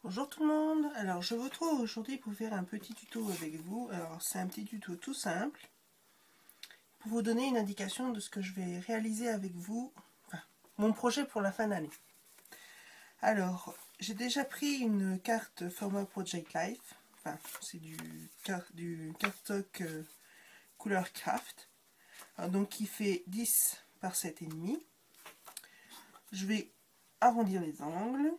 Bonjour tout le monde, alors je vous retrouve aujourd'hui pour faire un petit tuto avec vous. Alors c'est un petit tuto tout simple pour vous donner une indication de ce que je vais réaliser avec vous, enfin mon projet pour la fin d'année. Alors j'ai déjà pris une carte format Project Life, enfin c'est du cardstock couleur craft, alors, donc qui fait 10 par 7,5. Je vais arrondir les angles.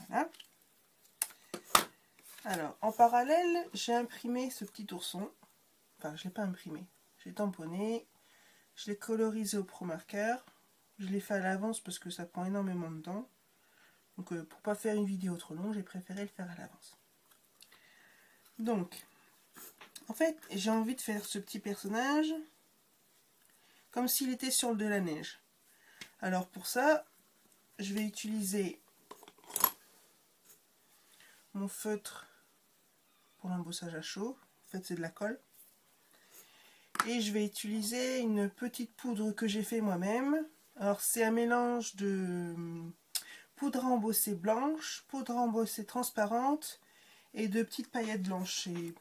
Voilà. Alors, en parallèle, j'ai imprimé ce petit ourson. Enfin, je ne l'ai pas imprimé. J'ai tamponné. Je l'ai colorisé au Pro Marker. Je l'ai fait à l'avance parce que ça prend énormément de temps. Donc, pour ne pas faire une vidéo trop longue, j'ai préféré le faire à l'avance. Donc, en fait, j'ai envie de faire ce petit personnage comme s'il était sur de la neige. Alors, pour ça, je vais utiliser mon feutre pour l'embossage à chaud. En fait, c'est de la colle. Et je vais utiliser une petite poudre que j'ai fait moi-même. Alors c'est un mélange de poudre à embosser blanche, poudre à embosser transparente et de petites paillettes blanches. Et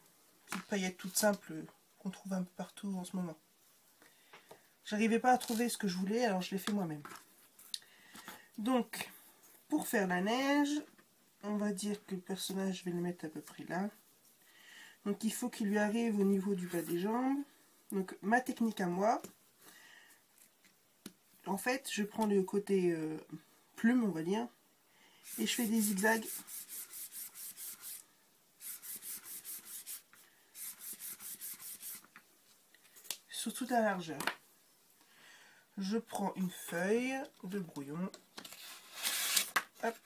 petites paillettes toutes simples qu'on trouve un peu partout en ce moment. J'arrivais pas à trouver ce que je voulais, alors je l'ai fait moi-même. Donc, pour faire la neige, on va dire que le personnage, je vais le mettre à peu près là. Donc il faut qu'il lui arrive au niveau du bas des jambes. Donc ma technique à moi, en fait, je prends le côté plume, on va dire, et je fais des zigzags sur toute la largeur. Je prends une feuille de brouillon. Hop.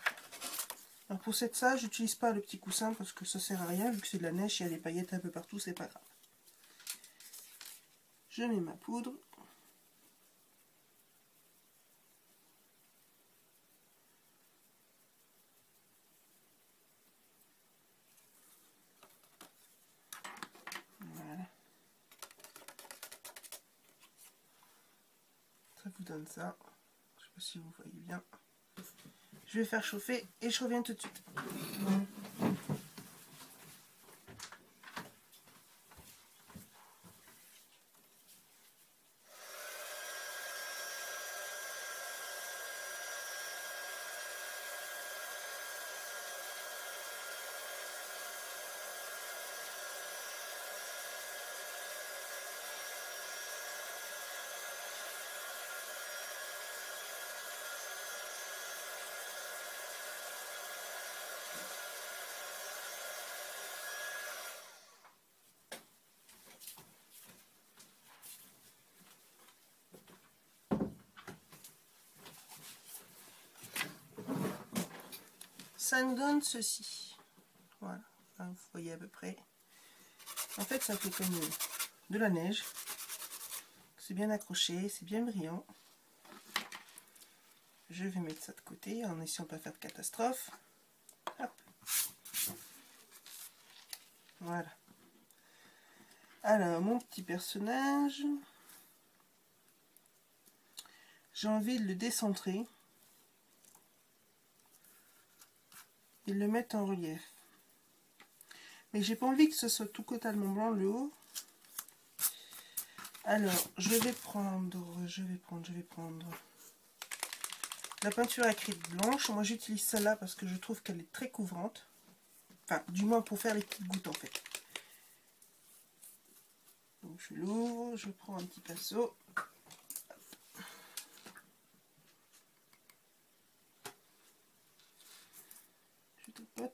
Alors pour ça, j'utilise pas le petit coussin parce que ça sert à rien, vu que c'est de la neige, il y a des paillettes un peu partout, c'est pas grave. Je mets ma poudre. Voilà. Ça vous donne ça. Je sais pas si vous voyez bien. Je vais faire chauffer et je reviens tout de suite. Ça nous donne ceci. Voilà, vous voyez à peu près. En fait, ça fait comme de la neige. C'est bien accroché, c'est bien brillant. Je vais mettre ça de côté en essayant de ne pas faire de catastrophe. Hop. Voilà. Alors, mon petit personnage, j'ai envie de le décentrer et de le mettre en relief. Mais j'ai pas envie que ce soit tout totalement blanc le haut. Alors, je vais prendre la peinture acrylique blanche. Moi, j'utilise celle-là parce que je trouve qu'elle est très couvrante. Enfin, du moins pour faire les petites gouttes en fait. Donc, je l'ouvre, je prends un petit pinceau. Je tapote.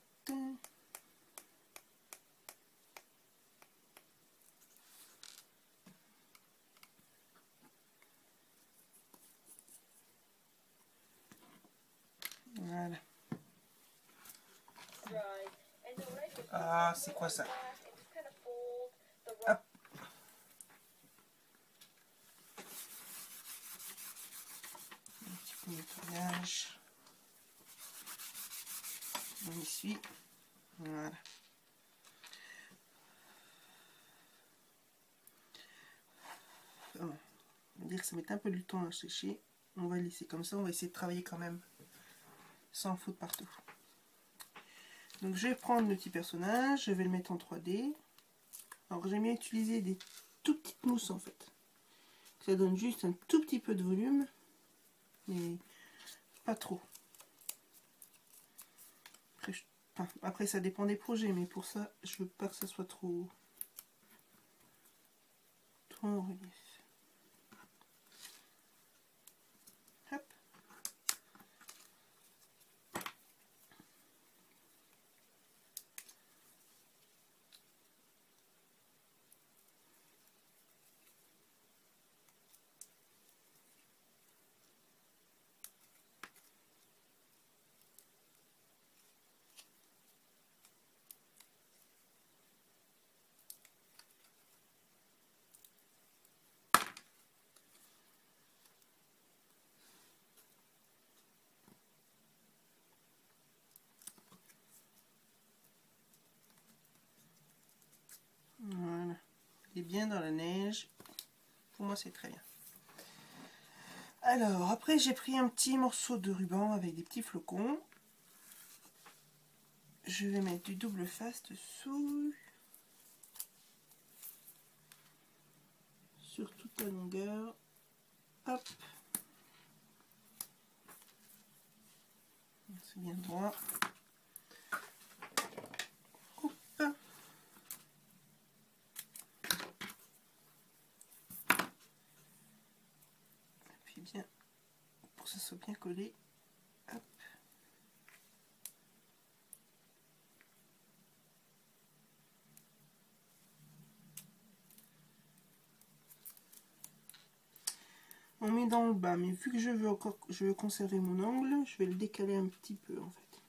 Voilà. Ah, c'est quoi ça? Hop. Un petit peu de nettoyage. On essuie. Voilà. que ça met un peu du temps à sécher. On va le laisser comme ça, on va essayer de travailler quand même sans faute partout. Donc je vais prendre le petit personnage, je vais le mettre en 3D. Alors j'aime bien utiliser des tout petites mousses en fait. Ça donne juste un tout petit peu de volume, mais pas trop. Après ça dépend des projets, mais pour ça je veux pas que ça soit trop en relief. Hop. Voilà. Il est bien dans la neige. Pour moi, c'est très bien. Alors, après, j'ai pris un petit morceau de ruban avec des petits flocons. Je vais mettre du double face dessous. Sur toute la longueur. Hop. C'est bien droit. Hop. Puis bien, pour que ça soit bien collé. Hop. On met dans le bas, mais vu que je veux conserver mon angle, je vais le décaler un petit peu en fait.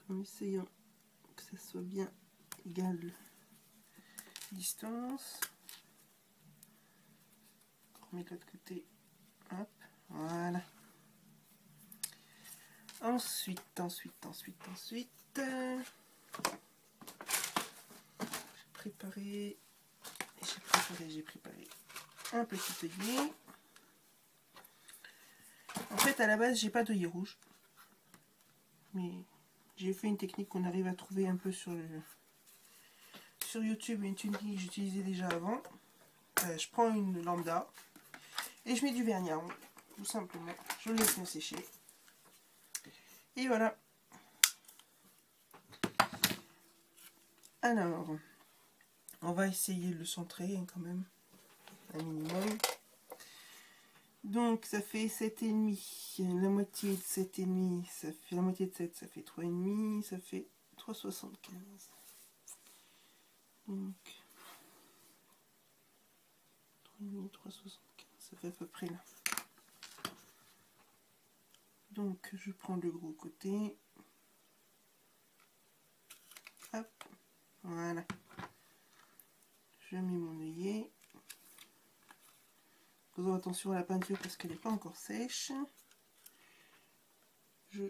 En essayant que ça soit bien égal distance. On met de l'autre côté. Hop, voilà. Ensuite, j'ai préparé un petit œillet. En fait, à la base, j'ai pas d'œillet rouge, mais j'ai fait une technique qu'on arrive à trouver un peu sur YouTube, une technique que j'utilisais déjà avant. Je prends une lambda et je mets du vernis à ongles, tout simplement. Je le laisse bien sécher. Et voilà. Alors, on va essayer de le centrer quand même, un minimum. Donc ça fait 7,5, la moitié de 7,5, ça fait la moitié de 7, ça fait 3,5, ça fait 3,75. Donc 3,5, 3,75, ça fait à peu près là. Donc je prends le gros côté. Hop, voilà. Je mets mon œillet. Faisons attention à la peinture parce qu'elle n'est pas encore sèche. Je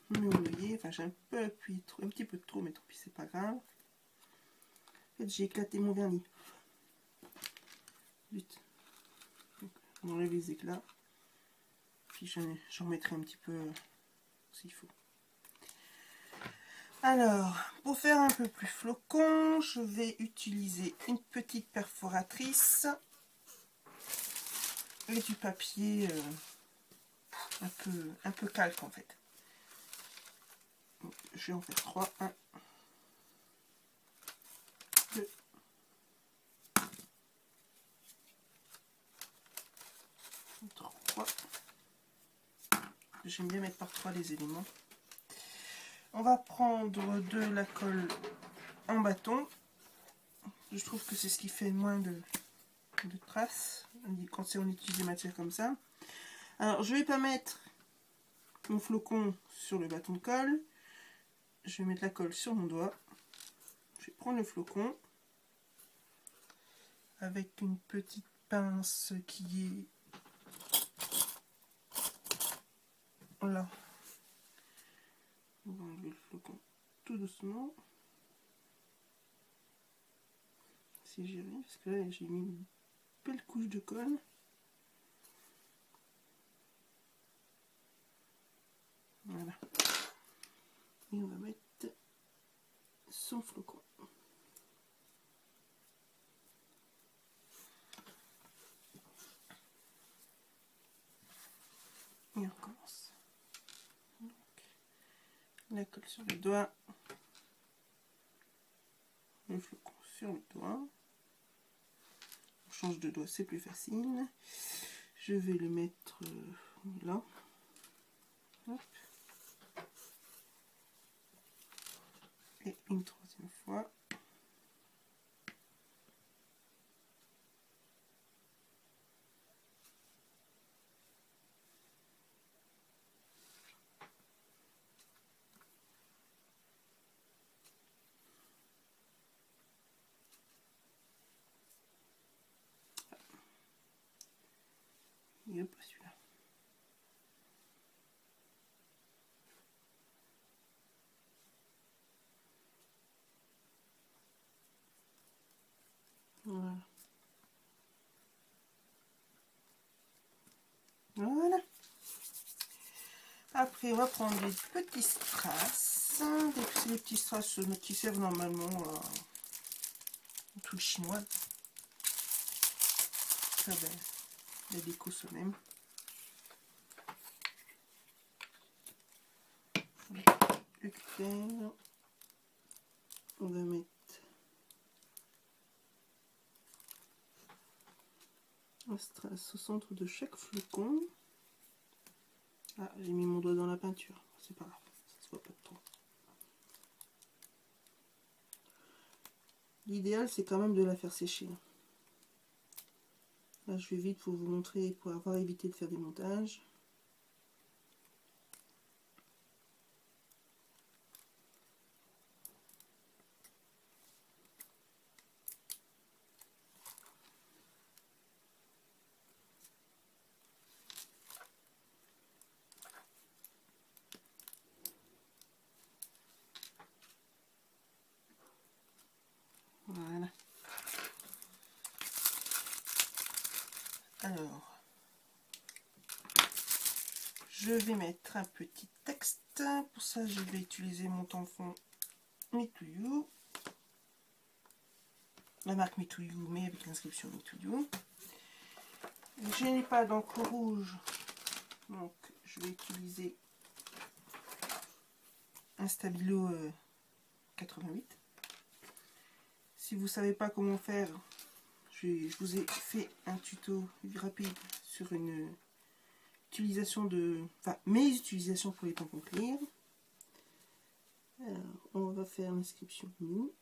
mets mon œillet, enfin j'ai un peu appuyé, un petit peu trop, mais tant pis, c'est pas grave. En fait, j'ai éclaté mon vernis. Vite. On enlève les éclats. Puis j'en mettrai un petit peu s'il faut. Alors, pour faire un peu plus flocon, je vais utiliser une petite perforatrice et du papier un peu calque en fait. Donc, je vais en faire 3. 1, 2, 3. J'aime bien mettre par 3 les éléments. On va prendre de la colle en bâton. Je trouve que c'est ce qui fait le moins de traces quand on utilise des matières comme ça. Alors je vais pas mettre mon flocon sur le bâton de colle. Je vais mettre la colle sur mon doigt. Je vais prendre le flocon avec une petite pince qui est là. On va enlever le flocon tout doucement. si j'y arrive, parce que là j'ai mis une belle couche de colle. Voilà. Et on va mettre son flocon. Et on recommence. Donc, la colle sur le doigt, le flocon sur le doigt. On change de doigt, c'est plus facile. Je vais le mettre là. Hop. Et une troisième fois. Et hop, celui-là. Voilà. Voilà. Après, on va prendre des petits strass. Des petits strass qui servent normalement tout le chinois. Ça, ben, la déco soi-même. Le cutter. On va mettre un strass au centre de chaque flocon. Ah, j'ai mis mon doigt dans la peinture. C'est pas grave, ça se voit pas trop. L'idéal, c'est quand même de la faire sécher. Là, je vais vite pour vous montrer, pour avoir évité de faire des montages. Voilà. Alors, je vais mettre un petit texte. Pour ça, je vais utiliser mon tampon Me To You. La marque Me To You, mais avec l'inscription Me To You. Je n'ai pas d'encre rouge, donc je vais utiliser un Stabilo 88. Si vous ne savez pas comment faire, je vous ai fait un tuto rapide sur une utilisation de... Enfin, mes utilisations pour les tampons clear. Alors, on va faire l'inscription Me.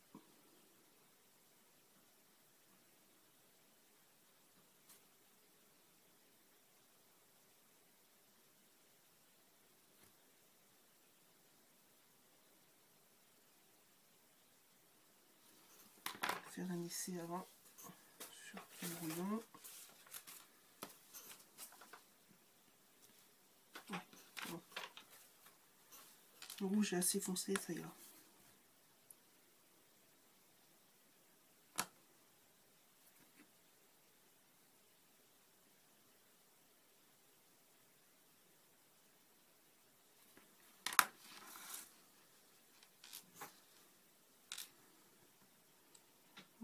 Faire un essai avant sur le brouillon. Ouais, bon. Le rouge est assez foncé, ça ira.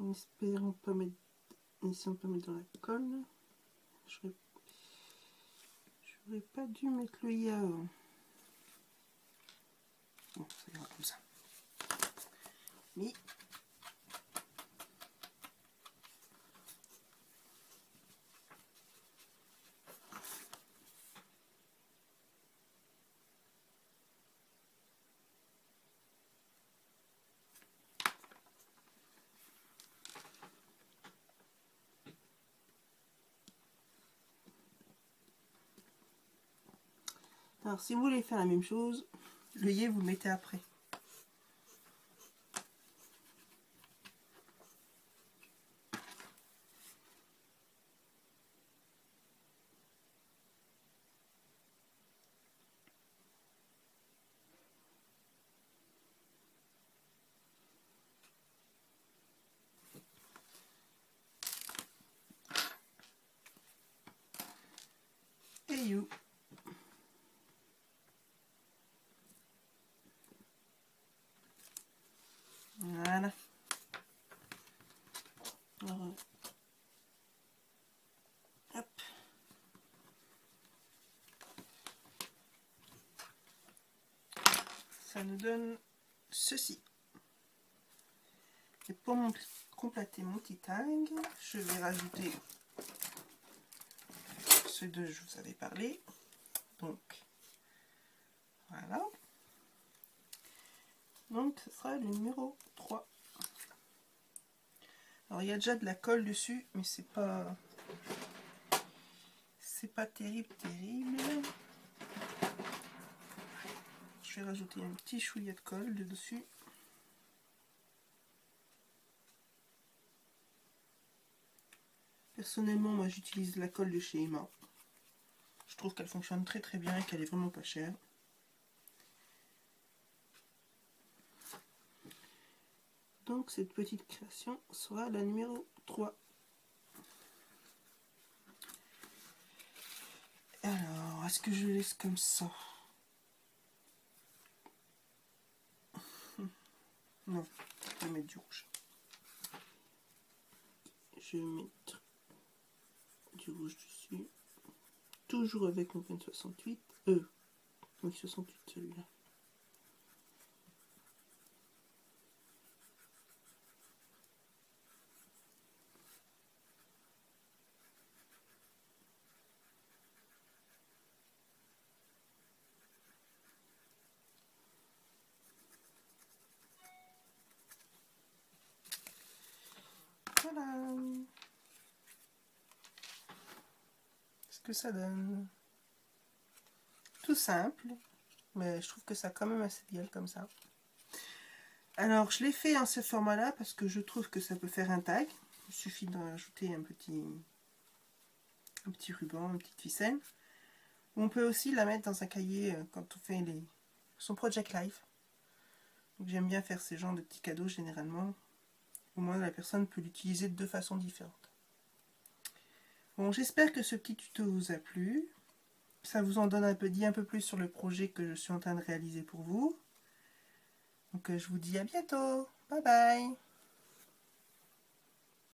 Essayons pas mettre dans la colle. J'aurais pas dû mettre le yaourt. Bon, ça ira comme ça. Mais alors, si vous voulez faire la même chose, l'œillet vous le mettez après. ça nous donne ceci. Et pour compléter mon petit tag, je vais rajouter ceux dont je vous avais parlé. Donc, voilà. Donc, ce sera le numéro 3. Alors, il y a déjà de la colle dessus, mais c'est pas terrible. Je vais rajouter un petit chouïa de colle dessus. Personnellement, moi j'utilise la colle de chez Emma. Je trouve qu'elle fonctionne très très bien et qu'elle est vraiment pas chère. Donc cette petite création sera la numéro 3. Alors, est-ce que je laisse comme ça? Non, je vais mettre du rouge. Je vais mettre du rouge dessus. Toujours avec mon pen 68. Oui, 68 celui-là. Voilà. Ce que ça donne. Tout simple, mais je trouve que ça a quand même assez de gueule comme ça. Alors, je l'ai fait en ce format-là parce que je trouve que ça peut faire un tag. Il suffit de rajouter un petit ruban, une petite ficelle. On peut aussi la mettre dans un cahier quand on fait son Project Life. J'aime bien faire ces genres de petits cadeaux généralement. Au moins, la personne peut l'utiliser de deux façons différentes. Bon, j'espère que ce petit tuto vous a plu. Ça vous en donne dit un peu plus sur le projet que je suis en train de réaliser pour vous. Donc je vous dis à bientôt. Bye bye.